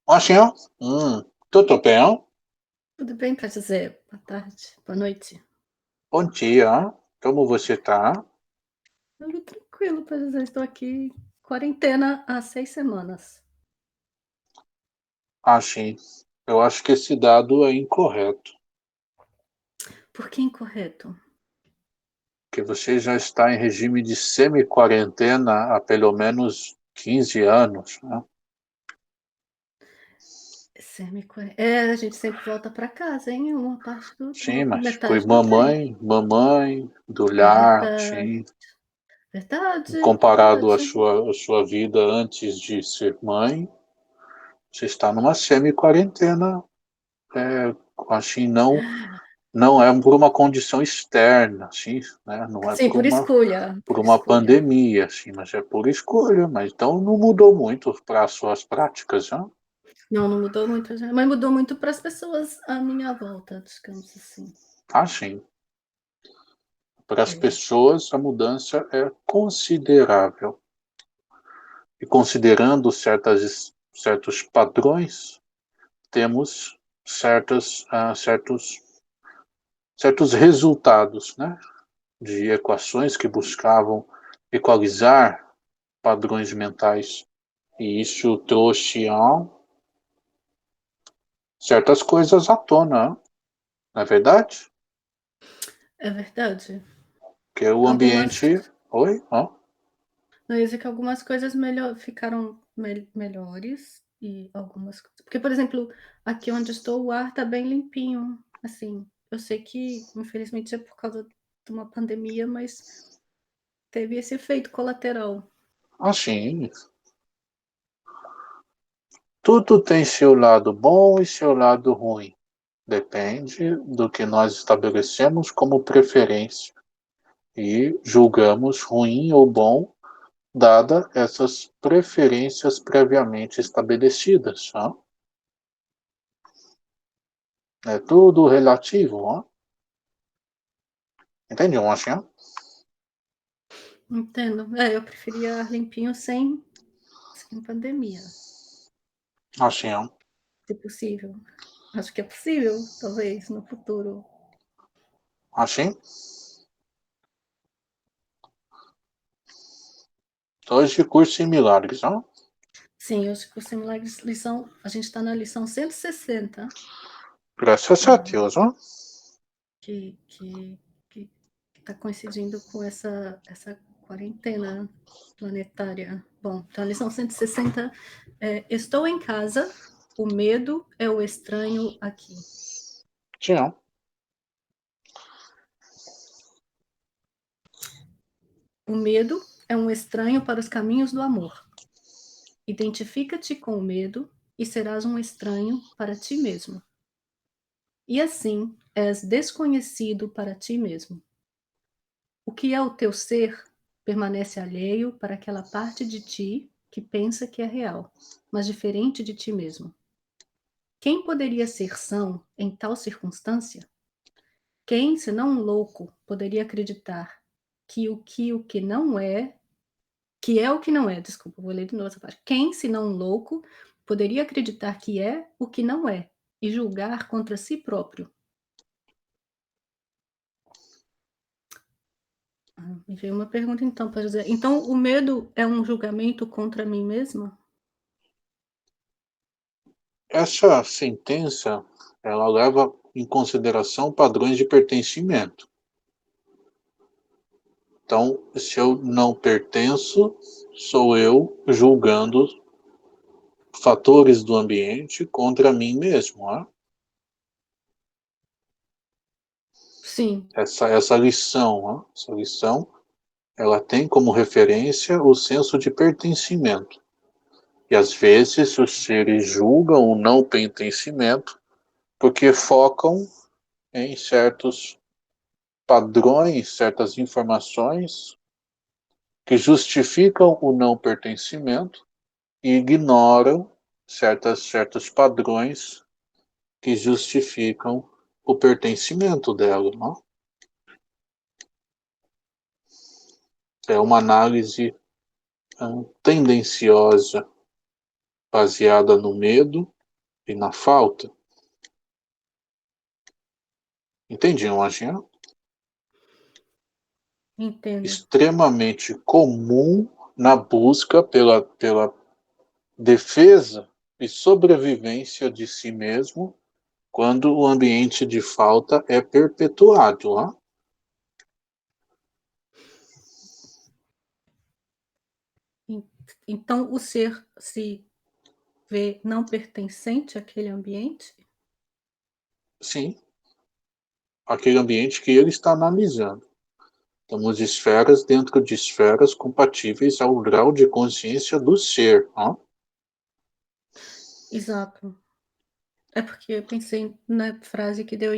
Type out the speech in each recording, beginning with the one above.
Ó, senhor. Tudo bem? Tudo bem para dizer boa tarde, boa noite. Bom dia. Como você tá? Tudo tranquilo para dizer, estou aqui quarentena há 6 semanas. Sim. Eu acho que esse dado é incorreto, Por que incorreto? que você já está em regime de semi-quarentena há pelo menos 15 anos, né? A gente sempre volta para casa, hein, uma parte do Sim, uma mas foi metade do tempo. mamãe do É lar, verdade, sim. verdade, Comparado à verdade. sua vida antes de ser mãe, você está numa semi-quarentena, assim, não é por uma condição externa, assim, né? Não é Sim, por por uma escolha. pandemia, assim, mas é por escolha. Mas então não mudou muito para as suas práticas, né? Não, não mudou muito, mas mudou muito para as pessoas à minha volta, digamos assim. Sim. Para as É. pessoas a mudança é considerável. E considerando certos padrões, temos certos resultados, né? De equações que buscavam equalizar padrões mentais. E isso trouxe certas coisas à tona, não é verdade? É verdade. Que o Algumas ambiente. Oi? Não, ia dizer que algumas coisas ficaram melhores e algumas coisas porque, por exemplo, aqui onde estou o ar está bem limpinho, assim, eu sei que infelizmente é por causa de uma pandemia, mas teve esse efeito colateral. Sim. Tudo tem seu lado bom e seu lado ruim. Depende do que nós estabelecemos como preferência e julgamos ruim ou bom, dada essas preferências previamente estabelecidas. É tudo relativo. Entende, Washington? Entendo. É, eu preferia ar limpinho sem pandemia, Assim, se possível. Acho que é possível, talvez, no futuro. assim. Dois recursos similares. Sim, hoje por ser milagres, a gente está na lição 160, Graças a hã, Deus. que que que está coincidindo com essa quarentena planetária. Bom, então a lição 160 é: estou em casa, o medo é o estranho aqui. Sim. O medo é um estranho para os caminhos do amor. Identifica-te com o medo e serás um estranho para ti mesmo. E assim és desconhecido para ti mesmo. O que é o teu ser permanece alheio para aquela parte de ti que pensa que é real, mas diferente de ti mesmo. Quem poderia ser são em tal circunstância? Quem, senão um louco, poderia acreditar que o que não é, que é o que não é, desculpa, vou ler de novo essa parte. Quem, senão um louco, poderia acreditar que é o que não é e julgar contra si próprio? Me veio uma pergunta então para dizer, então o medo é um julgamento contra mim mesma? Essa sentença, ela leva em consideração padrões de pertencimento. Então, se eu não pertenço, sou eu julgando fatores do ambiente contra mim mesmo. Sim. Essa lição, ela tem como referência o senso de pertencimento. E às vezes os seres julgam o não pertencimento porque focam em certos padrões, certas informações que justificam o não pertencimento e ignoram certos padrões que justificam o pertencimento dela. Não? É uma análise tendenciosa, baseada no medo e na falta. Entendi, Anjinha? Entendo. Extremamente comum na busca pela defesa e sobrevivência de si mesmo quando o ambiente de falta é perpetuado. Ó. Então, o ser se vê não pertencente àquele ambiente? Sim, aquele ambiente que ele está analisando. Temos esferas dentro de esferas compatíveis ao grau de consciência do ser. Ó. Exato. É porque eu pensei na frase que deu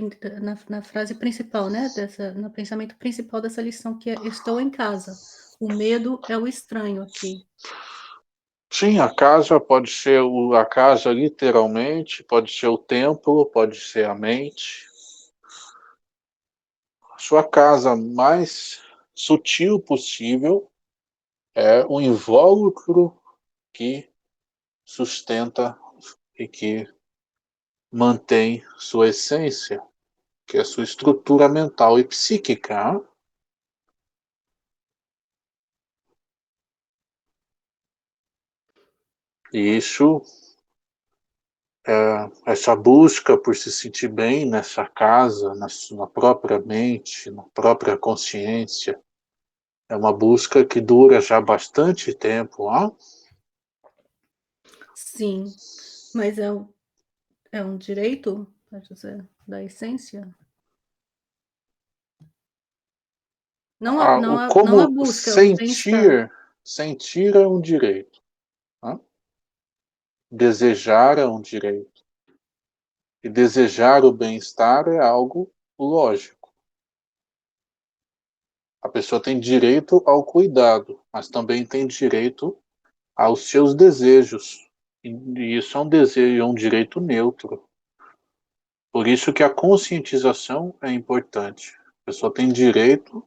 na frase principal, né, no pensamento principal dessa lição, que é: "Estou em casa. O medo é o estranho aqui". Sim, a casa pode ser a casa literalmente, pode ser o templo, pode ser a mente. A sua casa mais sutil possível é o invólucro que sustenta e que mantém sua essência, que é sua estrutura mental e psíquica. E isso, essa busca por se sentir bem nessa casa, na própria mente, na própria consciência, é uma busca que dura já bastante tempo. Ó. Sim, mas é um direito, pode dizer, da essência? Não a Como busca, é o bem-estar. sentir é um direito. Ó. Desejar é um direito. E desejar o bem-estar é algo lógico. A pessoa tem direito ao cuidado, mas também tem direito aos seus desejos. E isso é um desejo, é um direito neutro. Por isso que a conscientização é importante. A pessoa tem direito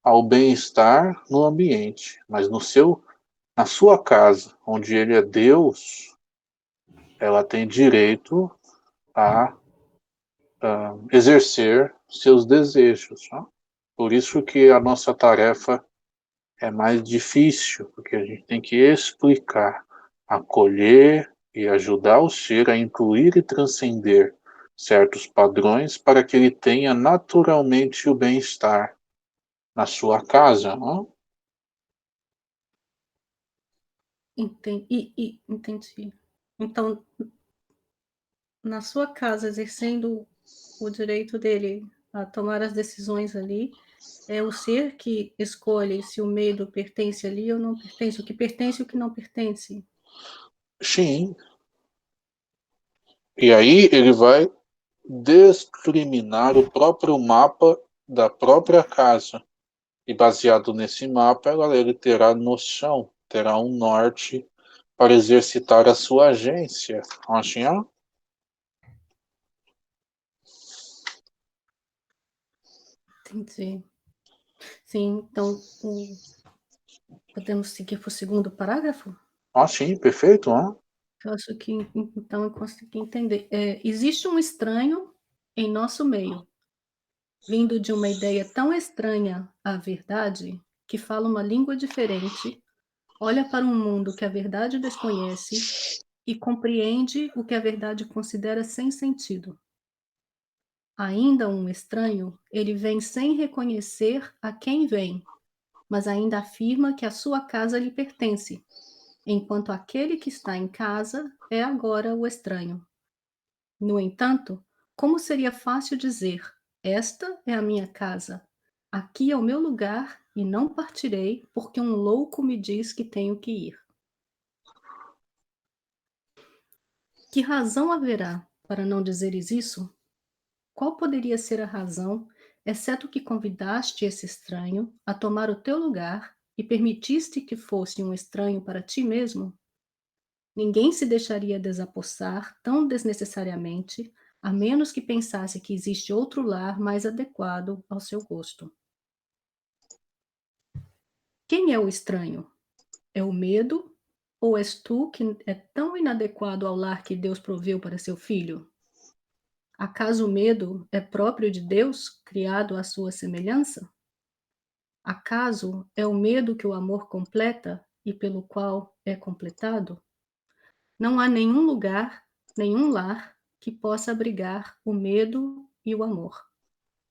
ao bem-estar no ambiente, mas na sua casa, onde ele é Deus, ela tem direito a exercer seus desejos. Tá? Por isso que a nossa tarefa é mais difícil, porque a gente tem que explicar, acolher e ajudar o ser a incluir e transcender certos padrões para que ele tenha naturalmente o bem-estar na sua casa. Não? Entendi. Então, na sua casa, exercendo o direito dele a tomar as decisões ali, é o ser que escolhe se o medo pertence ali ou não pertence, o que pertence e o que não pertence. Sim. E aí ele vai discriminar o próprio mapa da própria casa. E baseado nesse mapa, ele terá noção, terá um norte para exercitar a sua agência. Assim, ó. Entendi. Sim, então podemos seguir para o segundo parágrafo? Sim, perfeito. Ó. Eu acho que então eu consegui entender. Existe um estranho em nosso meio, vindo de uma ideia tão estranha à verdade, que fala uma língua diferente, olha para um mundo que a verdade desconhece e compreende o que a verdade considera sem sentido. Ainda um estranho, ele vem sem reconhecer a quem vem, mas ainda afirma que a sua casa lhe pertence, enquanto aquele que está em casa é agora o estranho. No entanto, como seria fácil dizer: "Esta é a minha casa, aqui é o meu lugar e não partirei porque um louco me diz que tenho que ir"? Que razão haverá para não dizeres isso? Qual poderia ser a razão, exceto que convidaste esse estranho a tomar o teu lugar e permitiste que fosse um estranho para ti mesmo? Ninguém se deixaria desapossar tão desnecessariamente, a menos que pensasse que existe outro lar mais adequado ao seu gosto. Quem é o estranho? É o medo Ou és tu que é tão inadequado ao lar que Deus proveu para seu filho? Acaso o medo é próprio de Deus, criado à sua semelhança? Acaso é o medo que o amor completa e pelo qual é completado? Não há nenhum lugar, nenhum lar que possa abrigar o medo e o amor.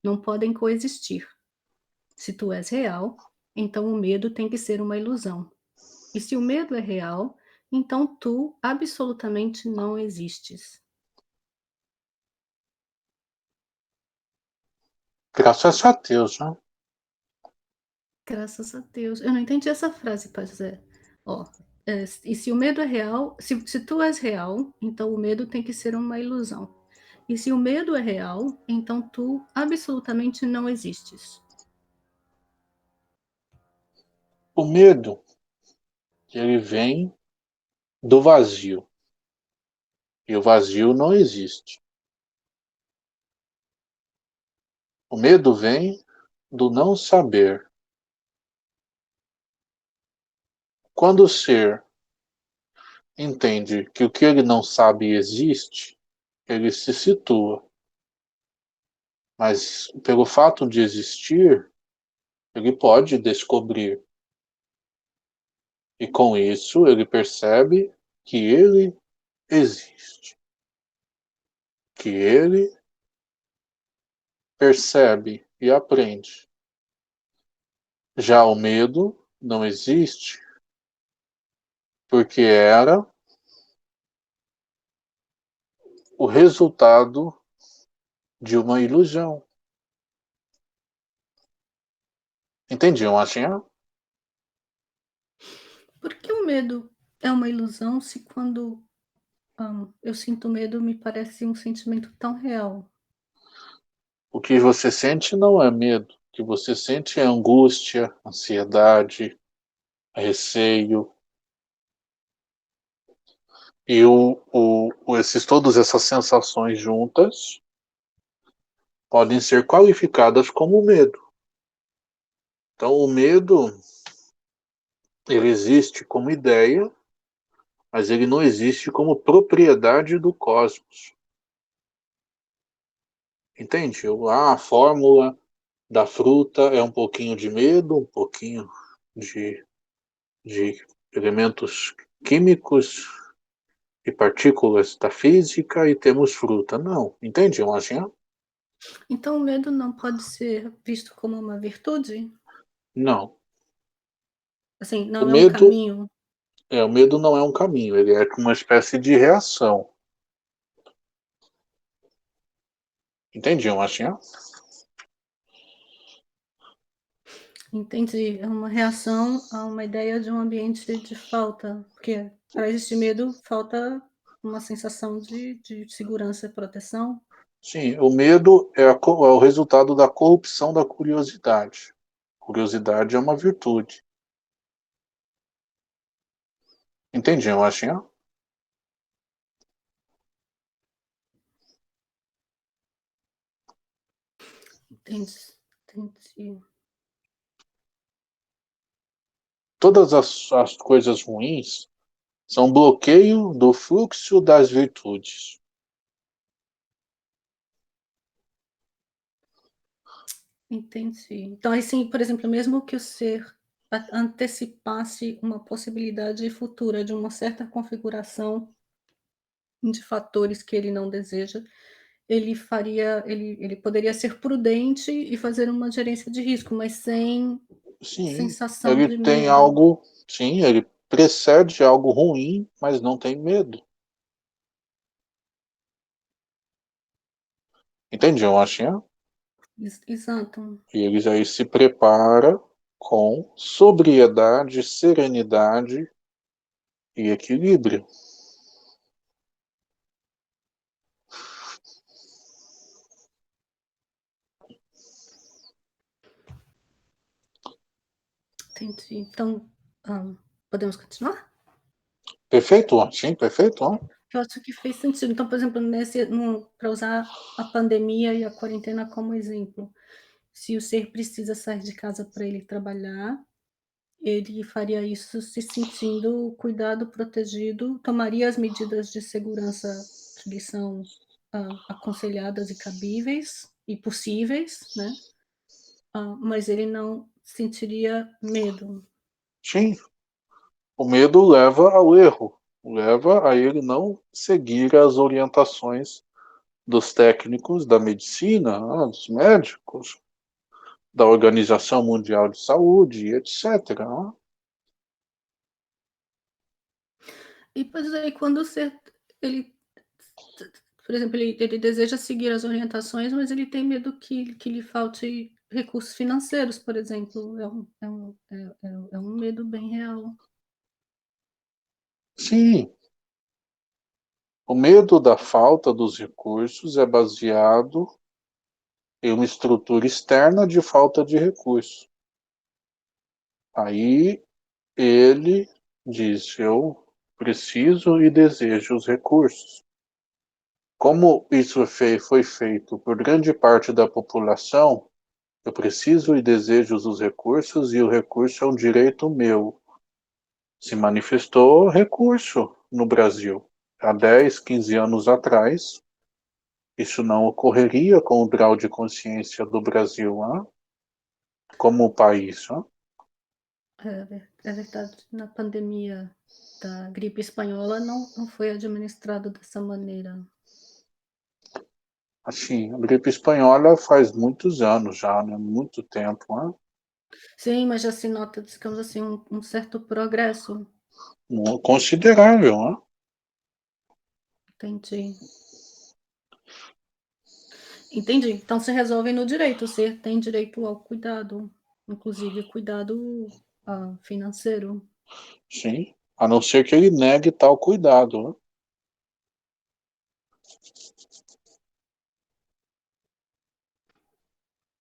Não podem coexistir. Se tu és real, então o medo tem que ser uma ilusão. E se o medo é real, então tu absolutamente não existes. Graças a Deus, né? Graças a Deus. Eu não entendi essa frase, Pai José. Ó, e se o medo é real, se tu és real, então o medo tem que ser uma ilusão. E se o medo é real, então tu absolutamente não existes. O medo, ele vem do vazio. E o vazio não existe. O medo vem do não saber. Quando o ser entende que o que ele não sabe existe, ele se situa. Mas pelo fato de existir, ele pode descobrir. E com isso ele percebe que ele existe. Que ele percebe e aprende. Já o medo não existe porque era o resultado de uma ilusão. Entendiam, assim? Por que o medo é uma ilusão se quando eu sinto medo me parece um sentimento tão real? O que você sente não é medo. O que você sente é angústia, ansiedade, receio. E todas essas sensações juntas podem ser qualificadas como medo. Então, o medo, ele existe como ideia, mas ele não existe como propriedade do cosmos. Entende? A fórmula da fruta é um pouquinho de medo, um pouquinho de, de elementos químicos e partículas da física e temos fruta. Não, entende, Lojinha? Então o medo não pode ser visto como uma virtude? Não. Assim, O não é um medo, caminho? o medo não é um caminho, ele é uma espécie de reação. Entende, Lojinha? Entendi. É uma reação a uma ideia de um ambiente de falta, porque para existir medo, falta uma sensação de segurança e proteção. Sim, o medo é o resultado da corrupção da curiosidade. Curiosidade é uma virtude. Entendi, Lojinha? Entendi, entendi. Todas as coisas ruins são bloqueio do fluxo das virtudes. Entendi. Então, assim, por exemplo, mesmo que o ser antecipasse uma possibilidade futura de uma certa configuração de fatores que ele não deseja, ele poderia ser prudente e fazer uma gerência de risco, mas sem Sim, sensação ele de tem medo. algo, sim, ele precede algo ruim, mas não tem medo. Entendiam, Achinha? Exato. E ele aí se prepara com sobriedade, serenidade e equilíbrio. Entendi. Então, podemos continuar? Perfeito? Sim, perfeito? Eu acho que fez sentido. Então, por exemplo, para usar a pandemia e a quarentena como exemplo, se o ser precisa sair de casa para ele trabalhar, ele faria isso se sentindo cuidado, protegido, tomaria as medidas de segurança que lhe são, aconselhadas e cabíveis e possíveis, né, mas ele não sentiria medo. Sim, o medo leva ao erro, leva a ele não seguir as orientações dos técnicos da medicina, dos médicos, da Organização Mundial de Saúde, etc. E, pois é, e quando o ser ele por exemplo, ele deseja seguir as orientações, mas ele tem medo que lhe falte recursos financeiros, por exemplo, é um medo bem real. Sim, o medo da falta dos recursos é baseado em uma estrutura externa de falta de recursos. Aí ele diz: eu preciso e desejo os recursos. Como isso foi feito por grande parte da população, eu preciso e desejo os recursos e o recurso é um direito meu. Se manifestou recurso no Brasil. Há 10, 15 anos atrás, isso não ocorreria com o grau de consciência do Brasil, como país. É verdade, na pandemia da gripe espanhola não foi administrado dessa maneira. Assim, a gripe espanhola faz muitos anos já, né? Muito tempo. Sim, mas já se nota, digamos assim, um certo progresso. Considerável. Entendi. Entendi. Então se resolve no direito, o ser tem direito ao cuidado, inclusive cuidado, financeiro. Sim, a não ser que ele negue tal cuidado.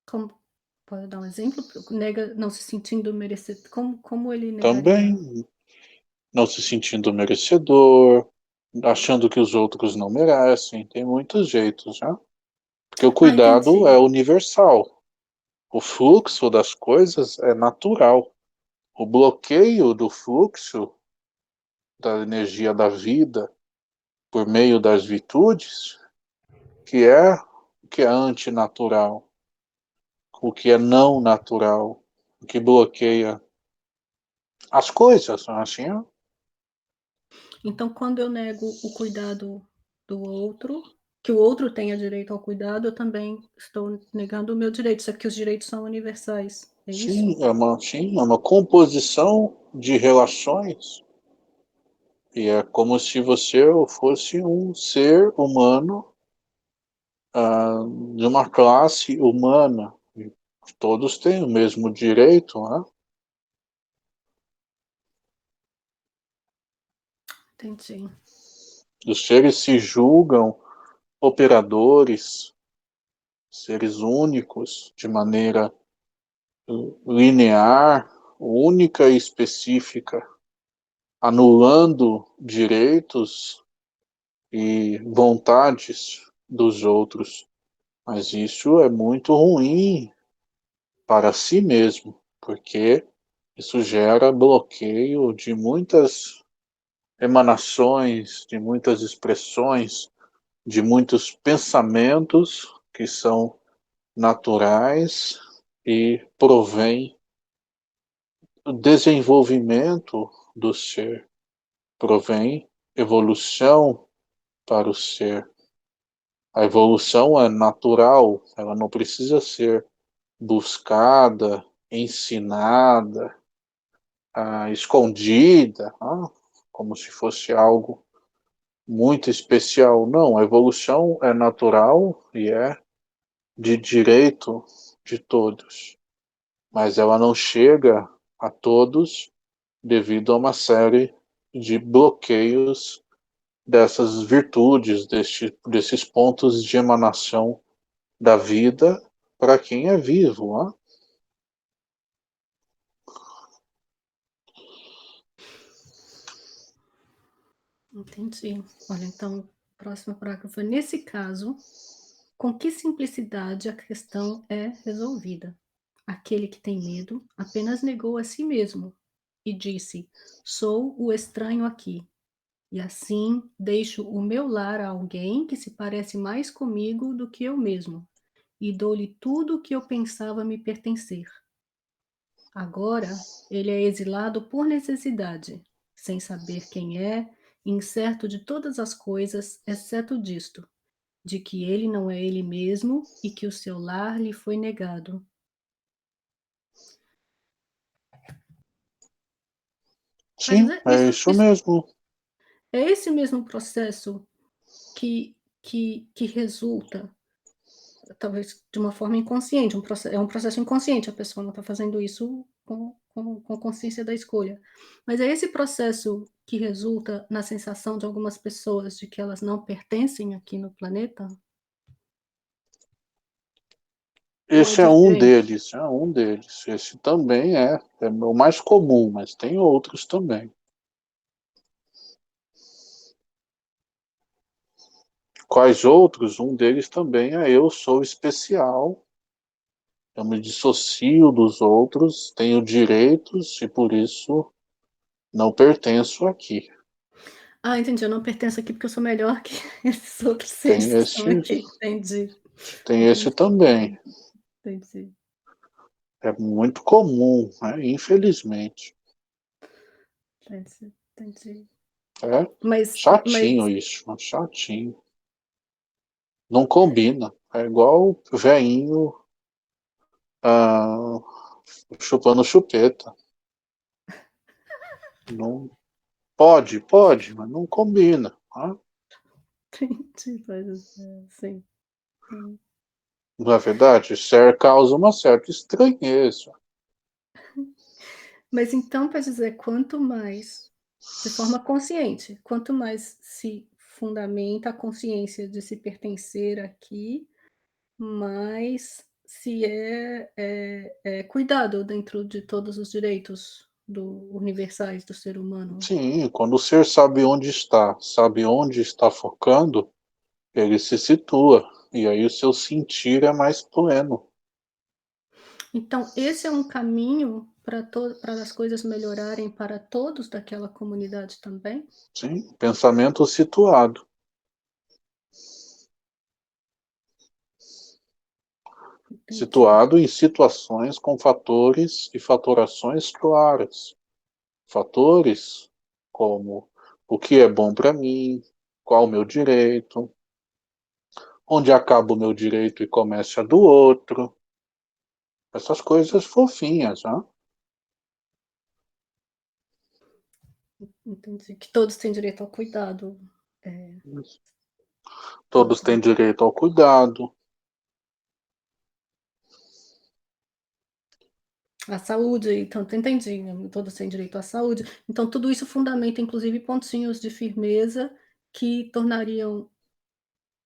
Como pode dar um exemplo? Nega não se sentindo merecedor, como ele negaria? Também não se sentindo merecedor, achando que os outros não merecem. Tem muitos jeitos, né? Porque o cuidado é Entendi. universal. O fluxo das coisas é natural. O bloqueio do fluxo da energia da vida por meio das virtudes, que é o que é antinatural, o que é não natural, o que bloqueia as coisas, assim. Então quando eu nego o cuidado do outro, que o outro tenha direito ao cuidado, eu também estou negando o meu direito, só que os direitos são universais, é isso? Sim, é uma composição de relações e é como se você fosse um ser humano de uma classe humana. Todos têm o mesmo direito, né? Entendi. Os seres se julgam operadores, seres únicos, de maneira linear, única e específica, anulando direitos e vontades dos outros. Mas isso é muito ruim para si mesmo, porque isso gera bloqueio de muitas emanações, de muitas expressões, de muitos pensamentos que são naturais e provém do desenvolvimento do ser, provém evolução para o ser. A evolução é natural, ela não precisa ser buscada, ensinada, escondida, como se fosse algo muito especial. Não, a evolução é natural e é de direito de todos, mas ela não chega a todos devido a uma série de bloqueios dessas virtudes, desses pontos de emanação da vida para quem é vivo. Entendi. Olha, então, próximo parágrafo. Nesse caso, com que simplicidade a questão é resolvida? Aquele que tem medo apenas negou a si mesmo, e disse: Sou o estranho aqui, e assim deixo o meu lar a alguém que se parece mais comigo do que eu mesmo, e dou-lhe tudo o que eu pensava me pertencer. Agora ele é exilado por necessidade, sem saber quem é, incerto de todas as coisas, exceto disto, de que ele não é ele mesmo e que o seu lar lhe foi negado. Mas Sim, é isso mesmo. é esse mesmo processo que resulta, talvez de uma forma inconsciente, é um processo inconsciente, a pessoa não está fazendo isso com consciência da escolha. Mas é esse processo que resulta na sensação de algumas pessoas de que elas não pertencem aqui no planeta? Ou é Esse diferente? é um deles. Esse também é o mais comum, mas tem outros também. Quais outros? Um deles também é eu sou especial, eu me dissocio dos outros, tenho direitos e por isso não pertenço aqui. Ah, entendi, eu não pertenço aqui porque eu sou melhor que esses outros seres Tem que estão esse, aqui. Entendi, tem esse entendi, também. entendi, É muito comum, né? Infelizmente. entendi, entendi. É Mas chatinho isso, chatinho. Não combina. É igual veinho ah, chupando chupeta. Não pode, mas não combina. Tá? entendi, sim, sim. Não é verdade? Ser causa uma certa estranheza. Mas então quer dizer, quanto mais, de forma consciente, quanto mais se fundamenta a consciência de se pertencer aqui, mais se é cuidado dentro de todos os direitos universais do ser humano. Sim, quando o ser sabe onde está focando, ele se situa. E aí o seu sentir é mais pleno. Então esse é um caminho para as coisas melhorarem para todos daquela comunidade também? Sim, pensamento situado. Entendi. Situado em situações com fatores e fatorações claras. Fatores como o que é bom para mim, qual o meu direito, onde acaba o meu direito e começa a do outro. Essas coisas fofinhas, né? Entendi. Que todos têm direito ao cuidado, Todos todos têm têm. direito ao cuidado. A saúde, então entendi, né, todos têm direito à saúde. Então tudo isso fundamenta inclusive pontinhos de firmeza que tornariam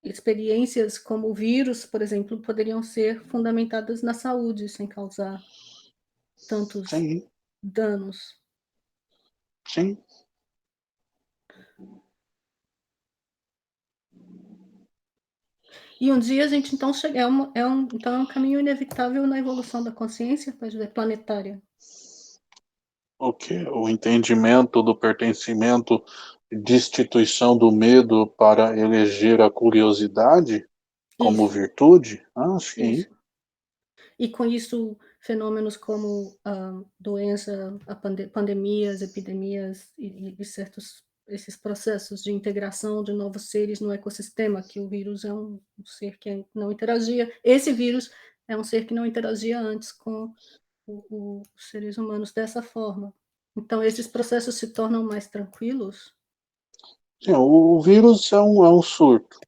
experiências como o vírus, por exemplo, poderiam ser fundamentadas na saúde, sem causar tantos Sim, danos. sim. E um dia a gente então chega então é um caminho inevitável na evolução da consciência, pode dizer, planetária. O que? O entendimento do pertencimento, destituição do medo para eleger a curiosidade como Isso, virtude? Ah, sim. isso. E com isso, fenômenos como a doença, pandemias, epidemias e certos esses processos de integração de novos seres no ecossistema, que o vírus é um ser que não interagia. Esse vírus é um ser que não interagia antes com os seres humanos dessa forma. Então esses processos se tornam mais tranquilos? Sim, o vírus é um surto,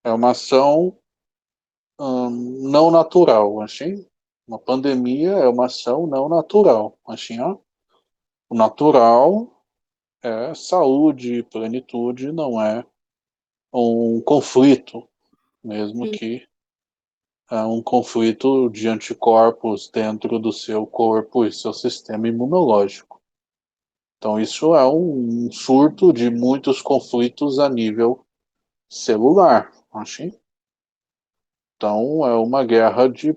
é uma ação não natural, assim. Uma pandemia é uma ação não natural, assim, ó. O natural é saúde, plenitude, não é um conflito, mesmo E que é um conflito de anticorpos dentro do seu corpo e seu sistema imunológico. Então, isso é um surto de muitos conflitos a nível celular, assim. Então, é uma guerra de,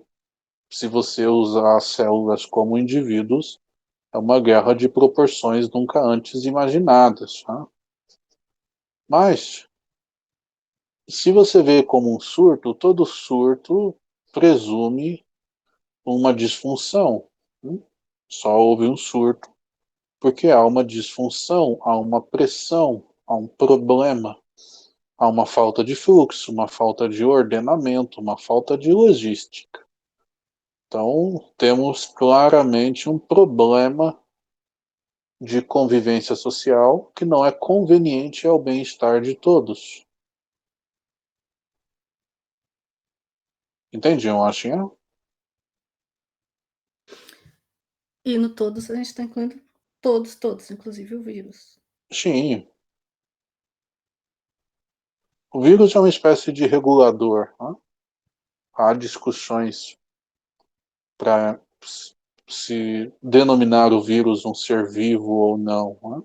se você usar as células como indivíduos, É uma guerra de proporções nunca antes imaginadas. Tá? Mas, se você vê como um surto, todo surto presume uma disfunção. Né? Só houve um surto porque há uma disfunção, há uma pressão, há um problema, há uma falta de fluxo, uma falta de ordenamento, uma falta de logística. Então, temos claramente um problema de convivência social que não é conveniente ao bem-estar de todos. Entendiam, Achinha? E no todos a gente está incluindo todos, inclusive o vírus. Sim. O vírus é uma espécie de regulador. Né? Há discussões para se denominar o vírus um ser vivo ou não. Né?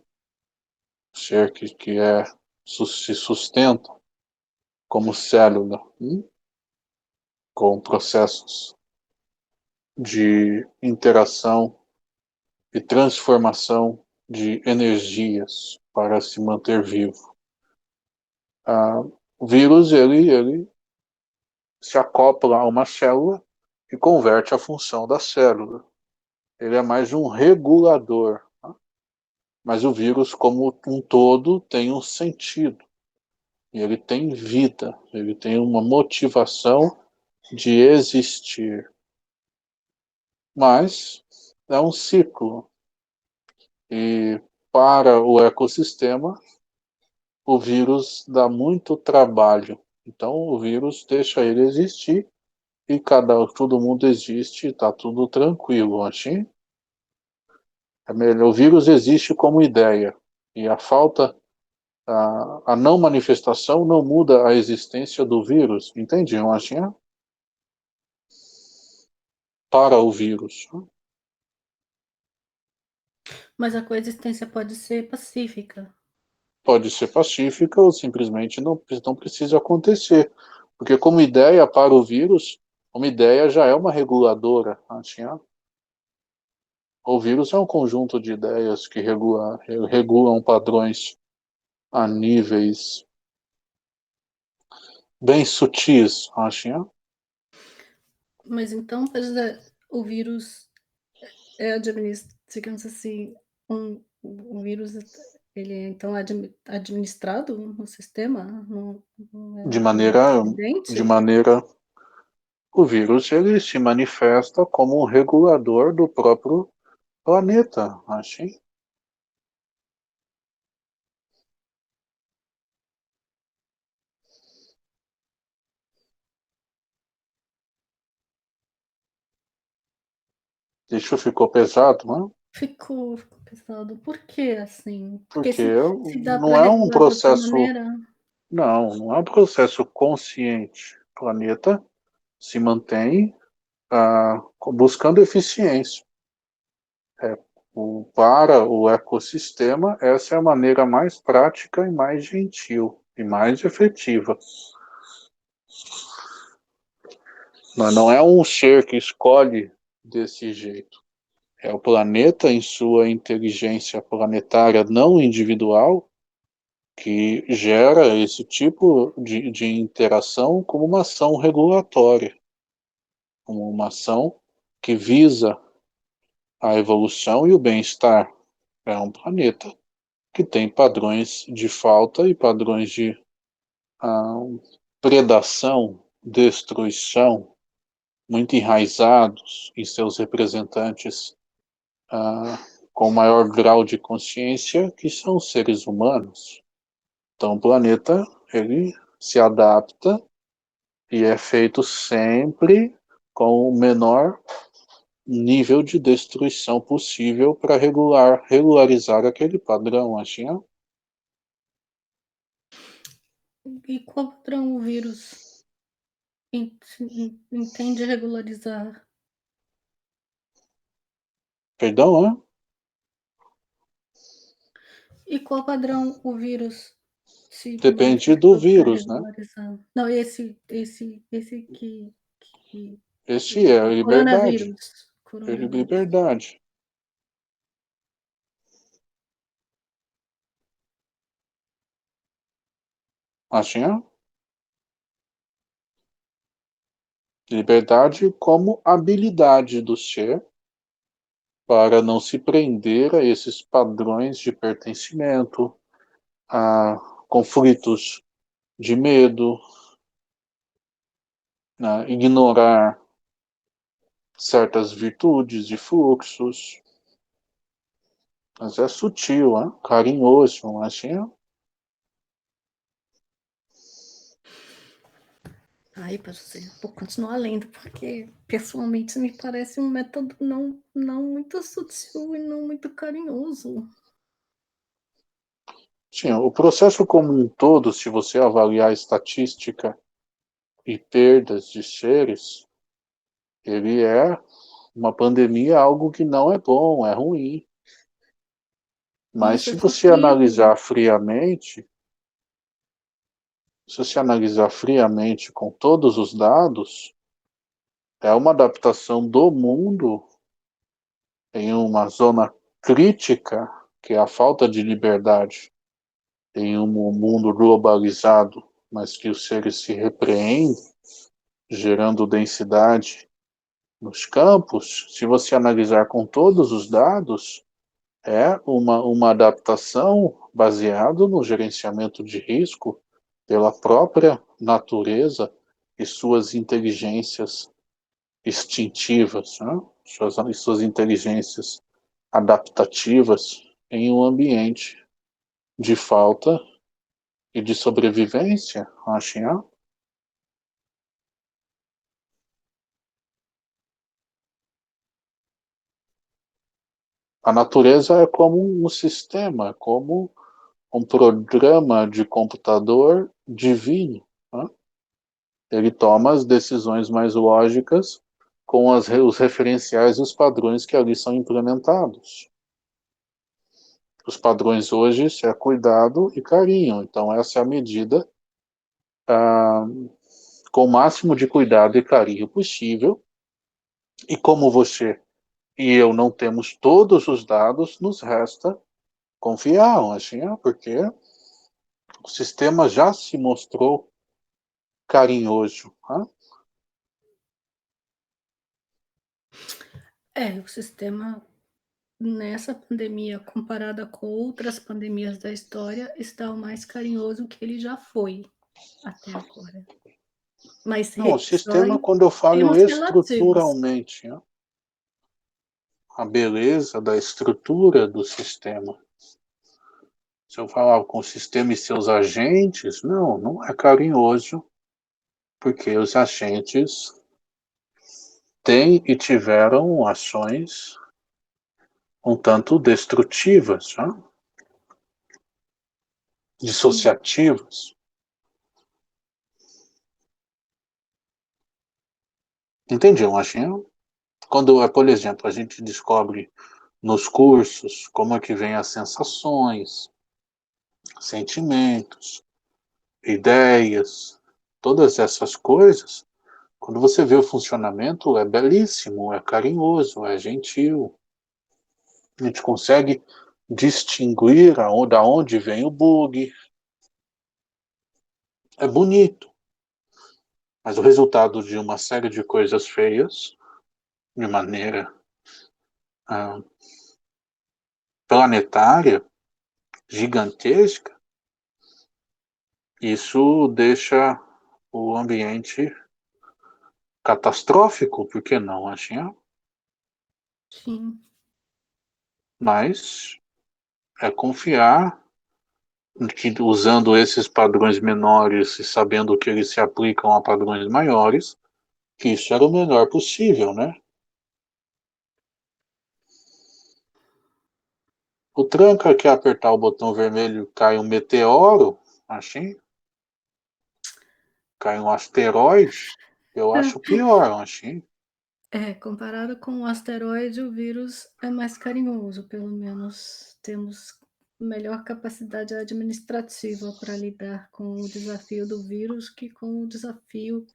Ser que se sustenta como célula, com processos de interação e transformação de energias para se manter vivo. O vírus ele se acopla a uma célula e converte a função da célula. Ele é mais um regulador. Tá? Mas o vírus, como um todo, tem um sentido. E ele tem vida. Ele tem uma motivação de existir. Mas é um ciclo. E para o ecossistema, o vírus dá muito trabalho. Então o vírus deixa ele existir e todo mundo existe, está tudo tranquilo, assim. É melhor, o vírus existe como ideia e a não manifestação não muda a existência do vírus, entendiam, assim? Para o vírus. Mas a coexistência pode ser pacífica. Pode ser pacífica ou simplesmente não precisa acontecer. Porque como ideia para o vírus, uma ideia já é uma reguladora. Assim, o vírus é um conjunto de ideias que regulam padrões a níveis bem sutis, assim. Mas então, o vírus é digamos assim, o vírus ele é então administrado no sistema, não De é um maneira, de acidente? maneira, o vírus ele se manifesta como um regulador do próprio planeta, assim. Isso ficou pesado, né? Ficou pesado. Por que assim? Porque Porque se dá para não é um regular de outra processo, maneira. não é um processo consciente. O planeta se mantém buscando eficiência. Para o ecossistema, essa é a maneira mais prática e mais gentil e mais efetiva. Não é um ser que escolhe desse jeito. É o planeta, em sua inteligência planetária não individual, que gera esse tipo de interação como uma ação regulatória, como uma ação que visa a evolução e o bem-estar. É um planeta que tem padrões de falta e padrões de ah, predação, destruição, muito enraizados em seus representantes com maior grau de consciência, que são os seres humanos. Então, o planeta ele se adapta e é feito sempre com o menor nível de destruição possível para regularizar aquele padrão, assim. E qual padrão o vírus entende regularizar? Perdão, né? E qual padrão o vírus se Depende do manifestou para vírus, né? regularizar? Não, esse que Esse é a o liberdade. coronavírus, É coronavírus. liberdade. Assim, liberdade como habilidade do ser para não se prender a esses padrões de pertencimento, a conflitos de medo, né? Ignorar certas virtudes e fluxos. Mas é sutil, hein? Carinhoso, assim. Aí, para você, vou continuar lendo, porque pessoalmente me parece um método não muito sutil e não muito carinhoso. Sim, o processo como um todo, se você avaliar a estatística e perdas de seres, ele é uma pandemia, algo que não é bom, é ruim. Mas Isso é se você sofrido. analisar friamente, se você analisar friamente com todos os dados, é uma adaptação do mundo em uma zona crítica, que é a falta de liberdade em um mundo globalizado, mas que os seres se repreendem, gerando densidade nos campos. Se você analisar com todos os dados, é uma adaptação baseada no gerenciamento de risco pela própria natureza e suas inteligências instintivas, né? suas inteligências adaptativas em um ambiente de falta e de sobrevivência, acho, né? A natureza é como um sistema, como um programa de computador divino, né? Ele toma as decisões mais lógicas com os referenciais e os padrões que ali são implementados. Os padrões hoje é cuidado e carinho. Então, essa é a medida ah, com o máximo de cuidado e carinho possível. E como você e eu não temos todos os dados, nos resta confiar, assim, porque o sistema já se mostrou carinhoso. Né? É, o sistema nessa pandemia, comparada com outras pandemias da história, está o mais carinhoso que ele já foi até agora. Mas Não, o só sistema, em quando eu falo termos relativos. estruturalmente, né? A beleza da estrutura do sistema. Se eu falar com o sistema e seus agentes, não, não é carinhoso, porque os agentes têm e tiveram ações um tanto destrutivas, né? Sim, Dissociativas. Entendi, eu acho. Quando, por exemplo, a gente descobre nos cursos como é que vem as sensações, sentimentos, ideias, todas essas coisas, quando você vê o funcionamento, é belíssimo, é carinhoso, é gentil. A gente consegue distinguir da onde vem o bug. É bonito, mas o resultado de uma série de coisas feias, de maneira ah, planetária, gigantesca, isso deixa o ambiente catastrófico, por que não, assim? sim. Mas é confiar que usando esses padrões menores e sabendo que eles se aplicam a padrões maiores, que isso era o melhor possível, né? O tranca que apertar o botão vermelho cai um meteoro, assim, cai um asteroide, eu acho pior, assim. Comparado com o asteroide, o vírus é mais carinhoso, pelo menos temos melhor capacidade administrativa para lidar com o desafio do vírus que com o desafio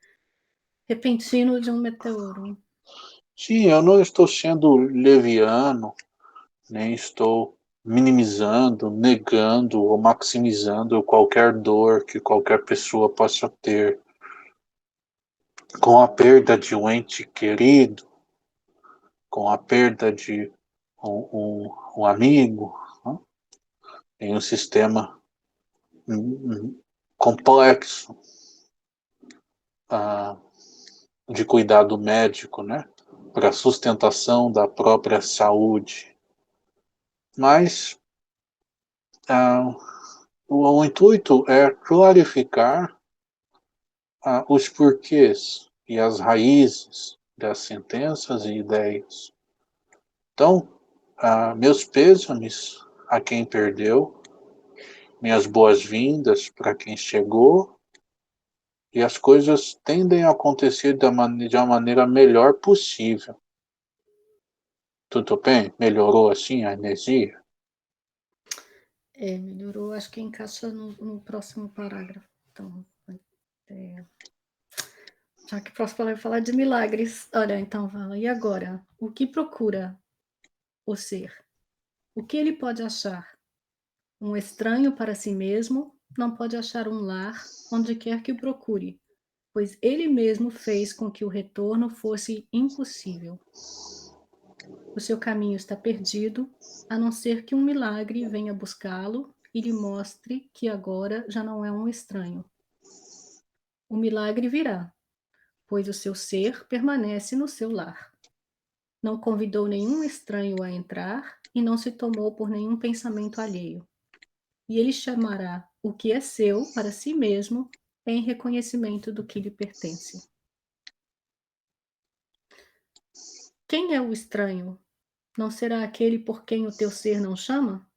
repentino de um meteoro. Sim, eu não estou sendo leviano, nem estou. minimizando, negando ou maximizando qualquer dor que qualquer pessoa possa ter com a perda de um ente querido, com a perda de um amigo, né? Em um sistema complexo de cuidado médico, né? Para a sustentação da própria saúde. Mas o intuito é clarificar os porquês e as raízes das sentenças e ideias. Então, meus pêsames a quem perdeu, minhas boas-vindas para quem chegou, e as coisas tendem a acontecer de uma maneira melhor possível. Tudo bem? Melhorou assim a energia? Melhorou, acho que encaixa no próximo parágrafo. Então, já que o próximo parágrafo falar de milagres. Olha, então fala, e agora? O que procura o ser? O que ele pode achar? Um estranho para si mesmo não pode achar um lar onde quer que o procure, pois ele mesmo fez com que o retorno fosse impossível. O seu caminho está perdido, a não ser que um milagre venha buscá-lo e lhe mostre que agora já não é um estranho. O milagre virá, pois o seu ser permanece no seu lar. Não convidou nenhum estranho a entrar e não se tomou por nenhum pensamento alheio. E ele chamará o que é seu para si mesmo em reconhecimento do que lhe pertence. Quem é o estranho? Não será aquele por quem o teu ser não chama?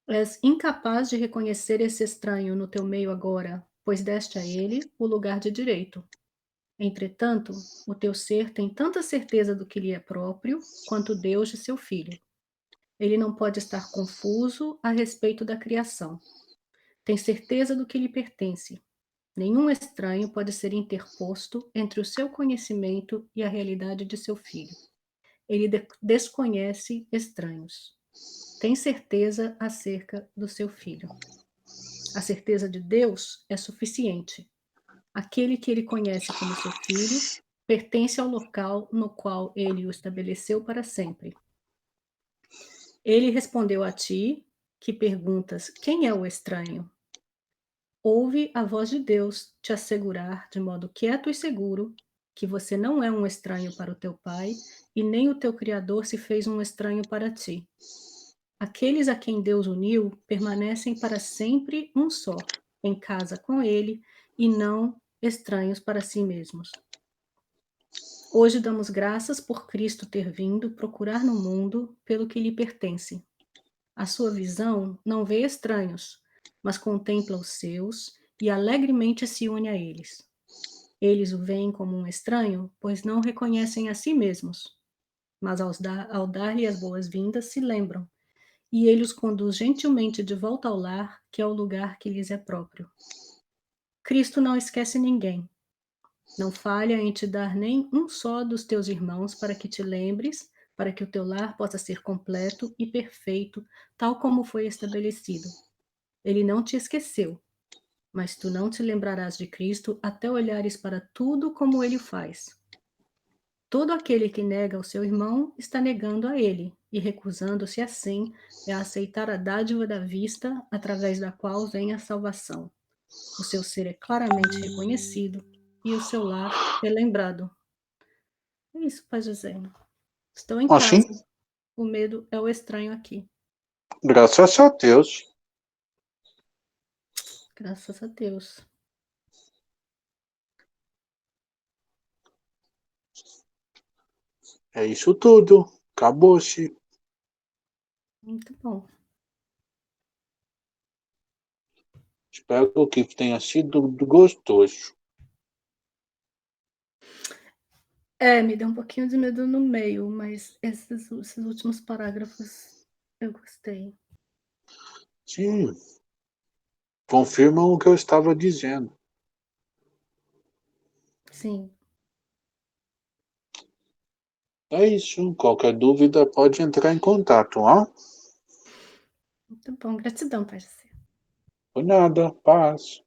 És incapaz de reconhecer esse estranho no teu meio agora, pois deste a ele o lugar de direito. Entretanto, o teu ser tem tanta certeza do que lhe é próprio quanto Deus de seu filho. Ele não pode estar confuso a respeito da criação. Tem certeza do que lhe pertence. Nenhum estranho pode ser interposto entre o seu conhecimento e a realidade de seu filho. Ele desconhece estranhos. Tem certeza acerca do seu filho. A certeza de Deus é suficiente. Aquele que ele conhece como seu filho pertence ao local no qual ele o estabeleceu para sempre. Ele respondeu a ti, que perguntas: quem é o estranho? Ouve a voz de Deus te assegurar, de modo quieto e seguro, que você não é um estranho para o teu pai, e nem o teu Criador se fez um estranho para ti. Aqueles a quem Deus uniu permanecem para sempre um só, em casa com ele, e não estranhos para si mesmos. Hoje damos graças por Cristo ter vindo procurar no mundo pelo que lhe pertence. A sua visão não vê estranhos, mas contempla os seus e alegremente se une a eles. Eles o veem como um estranho, pois não reconhecem a si mesmos. Mas ao dar-lhe as boas-vindas, se lembram, e ele os conduz gentilmente de volta ao lar, que é o lugar que lhes é próprio. Cristo não esquece ninguém. Não falha em te dar nem um só dos teus irmãos para que te lembres, para que o teu lar possa ser completo e perfeito, tal como foi estabelecido. Ele não te esqueceu, mas tu não te lembrarás de Cristo até olhares para tudo como ele faz. Todo aquele que nega o seu irmão está negando a ele, e recusando-se assim é aceitar a dádiva da vista através da qual vem a salvação. O seu ser é claramente reconhecido e o seu lar é lembrado. É isso, Pai José. Estou em Assim, casa. O medo é o estranho aqui. graças a Deus. Graças a Deus. É isso tudo. Acabou-se. Muito bom. Espero que tenha sido gostoso. Me deu um pouquinho de medo no meio, mas esses últimos parágrafos eu gostei. Sim, confirmam o que eu estava dizendo. Sim. É isso. Qualquer dúvida pode entrar em contato, ó. Muito bom, gratidão, Pai Jaci. Por nada, paz.